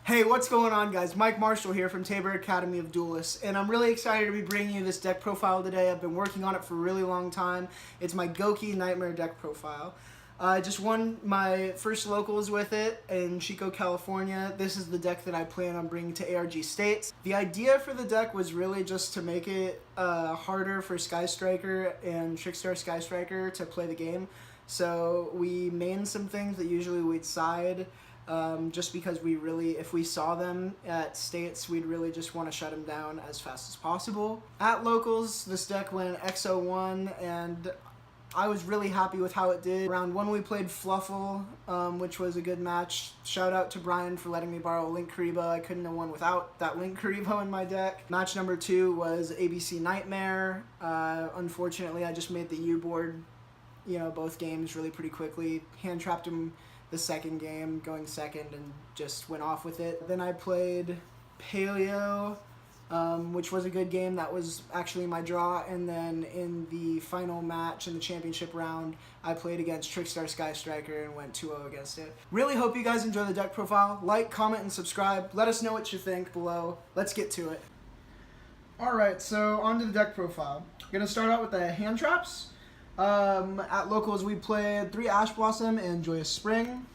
Hey, what's going on, guys? Mike Marshall here from Tabor Academy of Duelists, and I'm really excited to be bringing you this deck profile today. I've been working on it for a really long time. It's my GOUKI Knightmare deck profile. I just won my first locals with it in Chico, California. This is the deck that I plan on bringing to ARG States. The idea for the deck was really just to make it harder for Sky Striker and Trickstar Sky Striker to play the game. So we main some things that usually we'd side. Just because if we saw them at States, we'd really just want to shut them down as fast as possible. At locals, this deck went XO1, and I was really happy with how it did. Round 1 we played Fluffle, which was a good match. Shout out to Brian for letting me borrow Link Karibo. I couldn't have won without that Link Karibo in my deck. Match number 2 was ABC Nightmare. Unfortunately, I just made the U board, both games really pretty quickly. Hand trapped him the second game, going second, and just went off with it. Then I played Paleo, which was a good game. That was actually my draw. And then in the final match in the championship round, I played against Trickstar Sky Striker and went 2-0 against it. Really hope you guys enjoy the deck profile. Like, comment, and subscribe. Let us know what you think below. Let's get to it. Alright, so on to the deck profile. I'm going to start out with the hand traps. At locals, we played 3 Ash Blossom and Joyous Spring.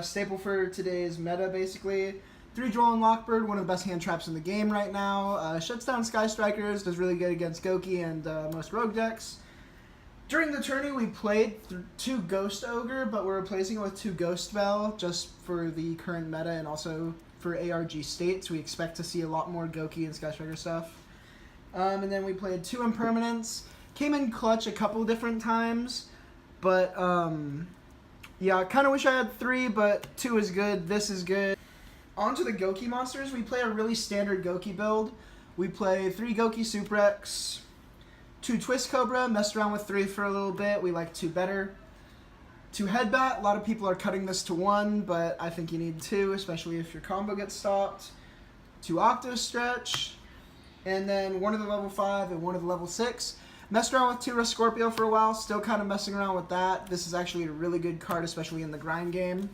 Staple for today's meta, basically. 3 Droll and Lockbird, one of the best hand traps in the game right now. Shuts down Sky Strikers, does really good against GOUKI and most rogue decks. During the tourney, we played 2 Ghost Ogre, but we're replacing it with 2 Ghost Bell, just for the current meta and also for ARG States. We expect to see a lot more GOUKI and Sky Striker stuff. And then we played 2 Impermanents. Came in clutch a couple different times, but yeah, I kind of wish I had 3, but 2 is good. This is good. On to the GOUKI monsters. We play a really standard GOUKI build. We play 3 GOUKI Suprex, 2 Twist Cobra, messed around with 3 for a little bit. We like 2 better. 2 Headbat. A lot of people are cutting this to 1, but I think you need 2, especially if your combo gets stopped. 2 Octo Stretch, and then 1 of the level 5 and 1 of the level 6. Messed around with 2 Scorpio for a while, still kind of messing around with that. This is actually a really good card, especially in the grind game.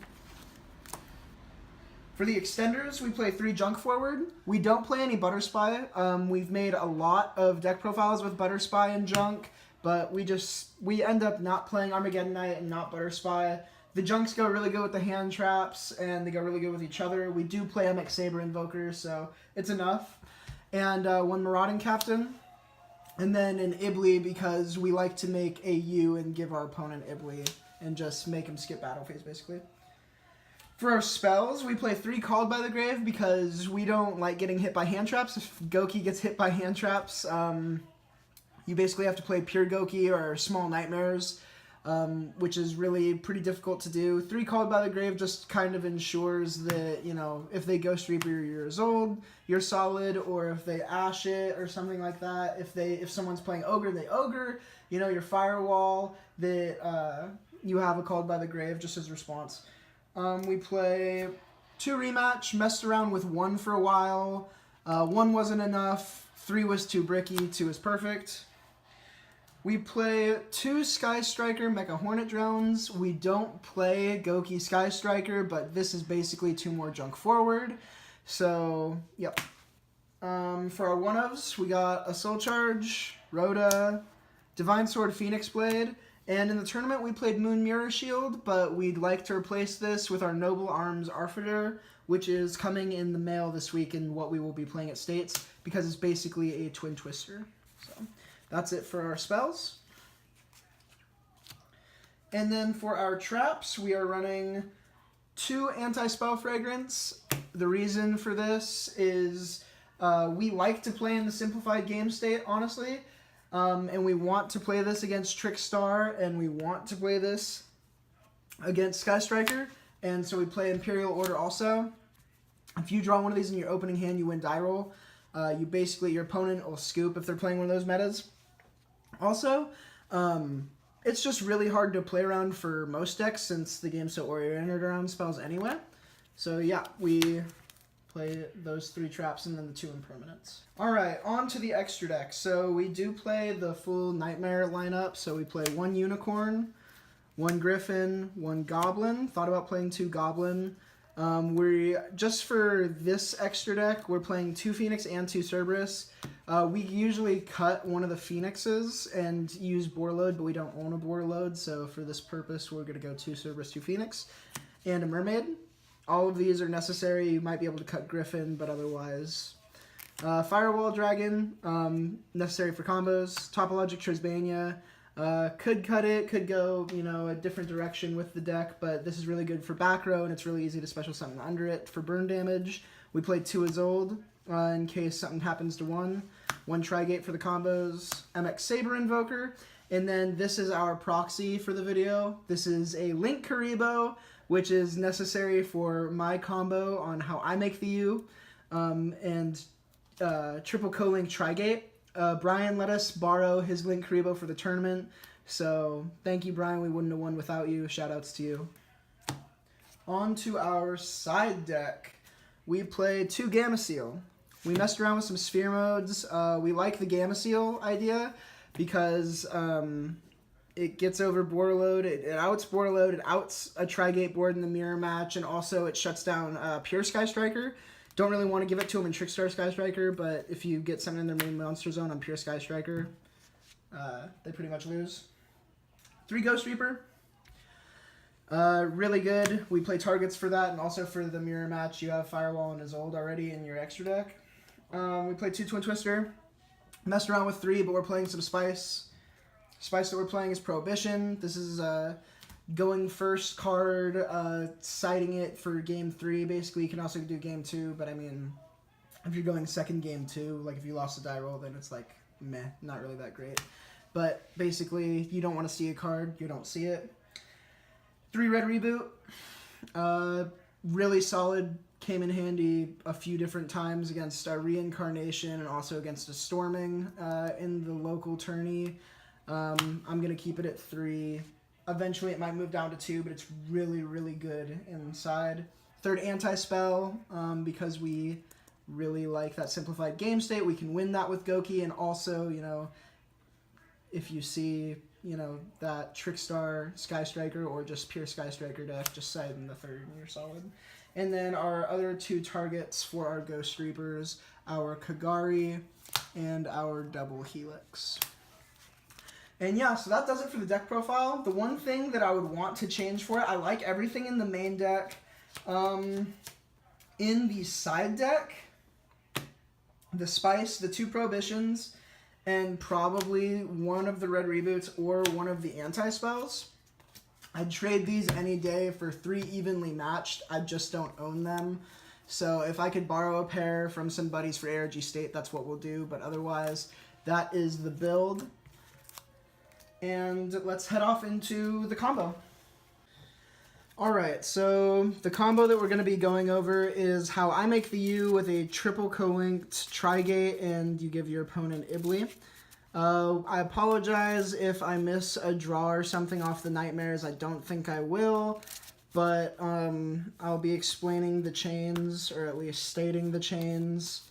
For the extenders, we play 3 Junk Forward. We don't play any Butter Spy. We've made a lot of deck profiles with Butter Spy and Junk, but we end up not playing Armageddon Knight and not Butter Spy. The Junks go really good with the hand traps, and they go really good with each other. We do play MX Saber Invoker, so it's enough. And 1 Marauding Captain. And then an Ibly, because we like to make a U and give our opponent Ibly and just make him skip battle phase, basically. For our spells, we play 3 Called by the Grave because we don't like getting hit by hand traps. If GOUKI gets hit by hand traps, you basically have to play pure GOUKI or Small Nightmares, which is really pretty difficult to do. 3 Called by the Grave just kind of ensures that, if they Ghost Reaper your years old, you're solid, or if they Ash it or something like that. If someone's playing Ogre, they Ogre, your Firewall, that you have a Called by the Grave just as response. We play 2 Rematch, messed around with 1 for a while. 1 wasn't enough, 3 was too bricky, 2 is perfect. We play 2 Sky Striker Mecha Hornet Drones. We don't play GOUKI Sky Striker, but this is basically 2 more Junk Forward. So, yep. For our one-ofs, we got a Soul Charge, Rhoda, Divine Sword Phoenix Blade, and in the tournament we played Moon Mirror Shield, but we'd like to replace this with our Noble Arms Arfitor, which is coming in the mail this week in what we will be playing at States, because it's basically a Twin Twister. So that's it for our spells. And then for our traps, we are running 2 Anti-Spell Fragrance. The reason for this is we like to play in the simplified game state, honestly. And we want to play this against Trickstar, and we want to play this against Sky Striker. And so we play Imperial Order also. If you draw one of these in your opening hand, you win die roll. Your opponent will scoop if they're playing one of those metas. Also, it's just really hard to play around for most decks since the game's so oriented around spells anyway. So yeah, we play those 3 traps and then the 2 Impermanents. Alright, on to the extra deck. So we do play the full Nightmare lineup. So we play 1 Unicorn, 1 Griffin, 1 Goblin. Thought about playing 2 Goblin. We just for this extra deck, we're playing 2 Phoenix and 2 Cerberus. We usually cut one of the Phoenixes and use Boarload, but we don't own a Boarload, so for this purpose, we're going to go 2 Cerberus, 2 Phoenix, and a Mermaid. All of these are necessary. You might be able to cut Griffin, but otherwise... Firewall Dragon, necessary for combos. Topologic Trisbania, could cut it, could go, you know, a different direction with the deck, but this is really good for back row, and it's really easy to special summon under it for burn damage. We play 2 Isolde, in case something happens to 1 Trigate for the combos. MX Saber Invoker, and then this is our proxy for the video. This is a Link Karibo, which is necessary for my combo on how I make the U, and triple co-link Trigate. Brian let us borrow his Link Karibo for the tournament, so thank you, Brian. We wouldn't have won without you. Shoutouts to you. On to our side deck. We played 2 Gamma Seal. We messed around with some sphere modes. We like the Gamma Seal idea because it gets over Boarload, it outs Boarload, it outs a Trigate board in the mirror match, and also it shuts down Pure Sky Striker. Don't really want to give it to him in Trickstar Sky Striker, but if you get something in their main monster zone on Pure Sky Striker, they pretty much lose. 3 Ghost Reaper. Really good. We play targets for that, and also for the mirror match, you have Firewall and Isolde already in your extra deck. We play 2 Twin Twister. Messed around with 3, but we're playing some Spice. Spice that we're playing is Prohibition. This is going first card, citing it for game 3. Basically, you can also do game 2, but I mean, if you're going second game 2, like if you lost a die roll, then it's like, meh, not really that great. But basically, you don't want to see a card, you don't see it. 3 Red Reboot, really solid, came in handy a few different times against a Reincarnation and also against a Storming in the local tourney. I'm going to keep it at 3. Eventually it might move down to 2, but it's really, really good inside. 3rd Anti-Spell, because we really like that simplified game state. We can win that with GOUKI, and also, you know, if you see, you know, that Trickstar Sky Striker or just pure Sky Striker deck, just side in the 3rd and you're solid. And then our other 2 targets for our Ghost Reapers, our Kagari and our Double Helix. And yeah, so that does it for the deck profile. The one thing that I would want to change for it, I like everything in the main deck. In the side deck, the Spice, the 2 Prohibitions, and probably one of the Red Reboots or one of the Anti-Spells. I'd trade these any day for 3 evenly matched. I just don't own them. So if I could borrow a pair from some buddies for ARG State, that's what we'll do. But otherwise, that is the build. And let's head off into the combo. Alright, so the combo that we're going to be going over is how I make the U with a triple co-linked Trigate, and you give your opponent Ibli. I apologize if I miss a draw or something off the Nightmares. I don't think I will, but I'll be explaining the chains, or at least stating the chains.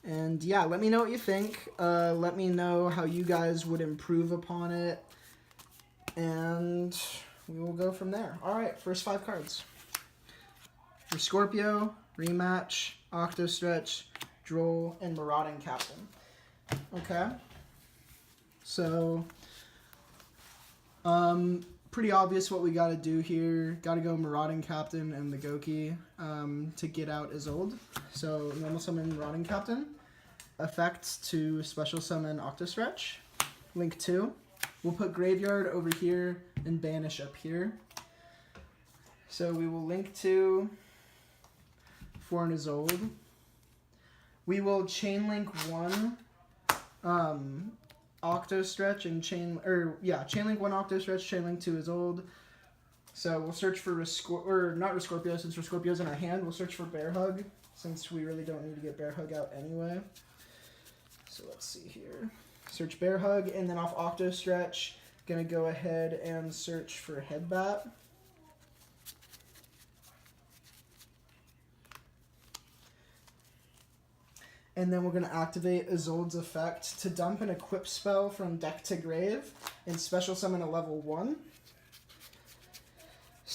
And yeah, let me know what you think. Let me know how you guys would improve upon it. And we will go from there. Alright, first 5 cards. For Scorpio, Rematch, Octostretch, Droll, and Marauding Captain. Okay. So, pretty obvious what we gotta do here. Gotta go Marauding Captain and the GOUKI to get out Isolde. So, normal summon Marauding Captain. Effects to special summon Octostretch. Link 2. We'll put Graveyard over here and Banish up here. So we will link 2 for an Isolde. We will chain link 1 Octostretch and chain link 1 Octostretch, chain link 2 Isolde. So we'll search for not Rescorpio, since Rescorpio's in our hand. We'll search for Bear Hug, since we really don't need to get Bear Hug out anyway. So let's see here. Search Bear Hug, and then off Octostretch, gonna go ahead and search for Headbat. And then we're gonna activate Isolde's effect to dump an equip spell from deck to grave and special summon a level 1.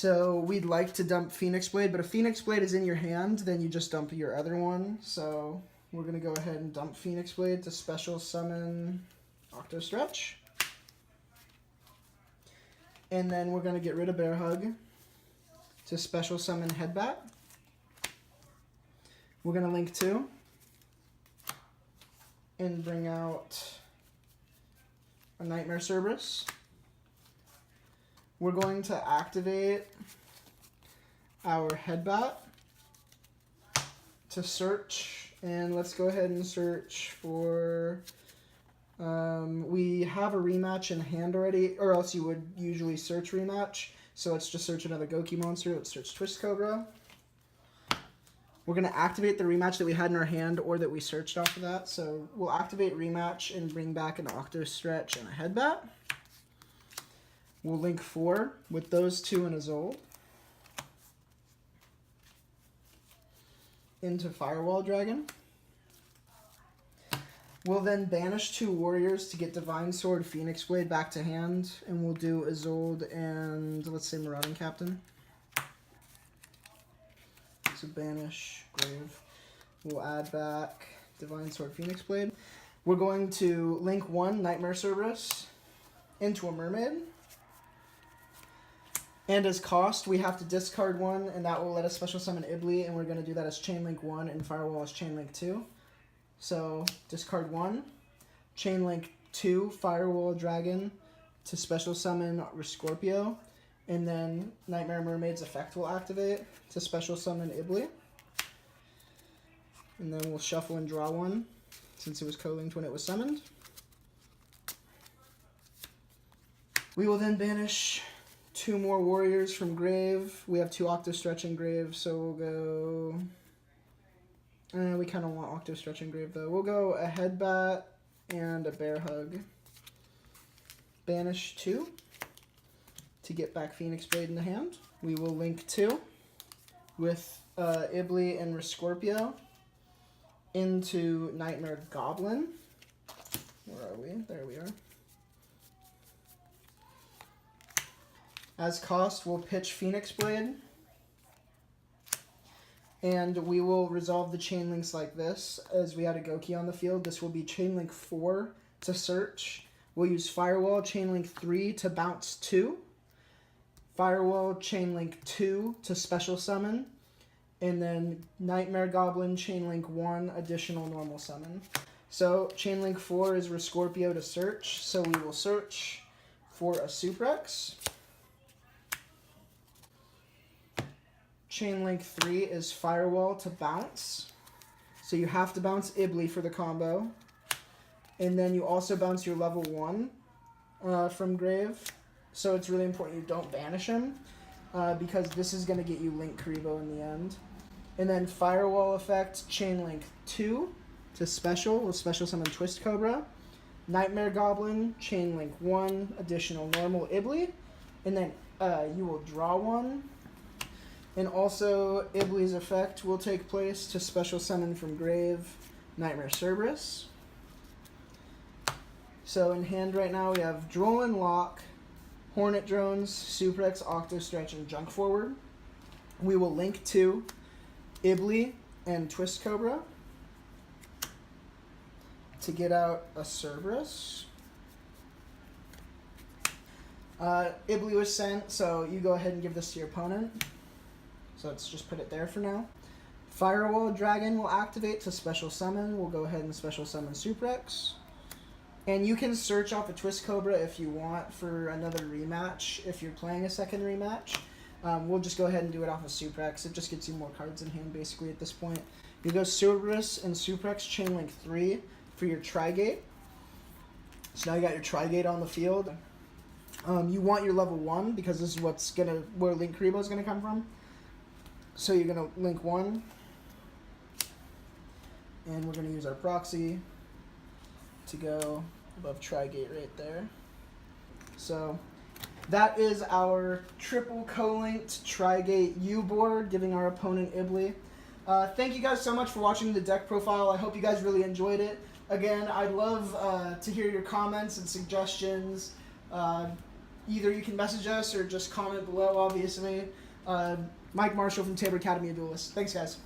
So we'd like to dump Phoenix Blade, but if Phoenix Blade is in your hand, then you just dump your other one. So we're going to go ahead and dump Phoenix Blade to special summon Octo Stretch. And then we're going to get rid of Bear Hug to special summon Headbat. We're going to link 2 and bring out a Nightmare Cerberus. We're going to activate our Headbat to search, and let's go ahead and search for, we have a rematch in hand already, or else you would usually search rematch, so let's just search another Gouki monster. Let's search Twist Cobra. We're going to activate the rematch that we had in our hand or that we searched off of that, so we'll activate rematch and bring back an Octo Stretch and a Headbat. We'll link 4 with those 2 and a Zold into Firewall Dragon. We'll then banish 2 warriors to get Divine Sword, Phoenix Blade back to hand, and we'll do a Zold and, let's say, Marauding Captain. So banish, Grave. We'll add back Divine Sword, Phoenix Blade. We're going to link 1 Nightmare Cerberus into a Mermaid. And as cost, we have to discard 1, and that will let us special summon Ibli, and we're going to do that as Chain Link 1 and Firewall as Chain Link 2. So discard 1, Chain Link 2, Firewall Dragon to special summon Scorpio, and then Nightmare Mermaid's effect will activate to special summon Ibli. And then we'll shuffle and draw 1, since it was co-linked when it was summoned. We will then banish 2 more warriors from Grave. We have 2 Octo Stretch in Grave, so we'll go... we kind of want Octo Stretch in Grave, though. We'll go a Headbat and a Bear Hug. Banish 2 to get back Phoenix Blade in the hand. We will link 2 with Ibli and Scorpio into Nightmare Goblin. Where are we? There we are. As cost, we'll pitch Phoenix Blade. And we will resolve the chain links like this. As we had a Gouki on the field, this will be Chain Link 4 to search. We'll use Firewall Chain Link 3 to bounce 2. Firewall Chain Link 2 to special summon. And then Nightmare Goblin Chain Link 1 additional normal summon. So Chain Link 4 is Scorpio to search. So we will search for a Suprex. Chain Link 3 is Firewall to bounce. So you have to bounce Ibli for the combo. And then you also bounce your level 1 from Grave. So it's really important you don't banish him, because this is going to get you Link Karibo in the end. And then Firewall effect, Chain Link 2 to special. We'll special summon Twist Cobra. Nightmare Goblin, Chain Link 1, additional normal Ibli. And then you will draw 1. And also, Ibli's effect will take place to special summon from Grave Nightmare Cerberus. So in hand right now, we have Droll Lock, Hornet Drones, Suprex, Octo Stretch, and Junk Forward. We will link 2 Ibli and Twist Cobra to get out a Cerberus. Ibli was sent, so you go ahead and give this to your opponent. So let's just put it there for now. Firewall Dragon will activate to special summon. We'll go ahead and special summon Suprex. And you can search off a Twist Cobra if you want for another rematch, if you're playing a second rematch. We'll just go ahead and do it off of Suprex. It just gets you more cards in hand, basically, at this point. You go Cerberus and Suprex Chain Link 3 for your Trigate. So now you got your Trigate on the field. You want your level 1, because this is where Link Karibo is going to come from. So you're going to link 1, and we're going to use our proxy to go above Trigate right there. So that is our triple co-linked Trigate U-board, giving our opponent Ibli. Thank you guys so much for watching the deck profile. I hope you guys really enjoyed it. Again, I'd love to hear your comments and suggestions. either you can message us or just comment below, obviously. Mike Marshall from Tabor Academy of Duelists. Thanks, guys.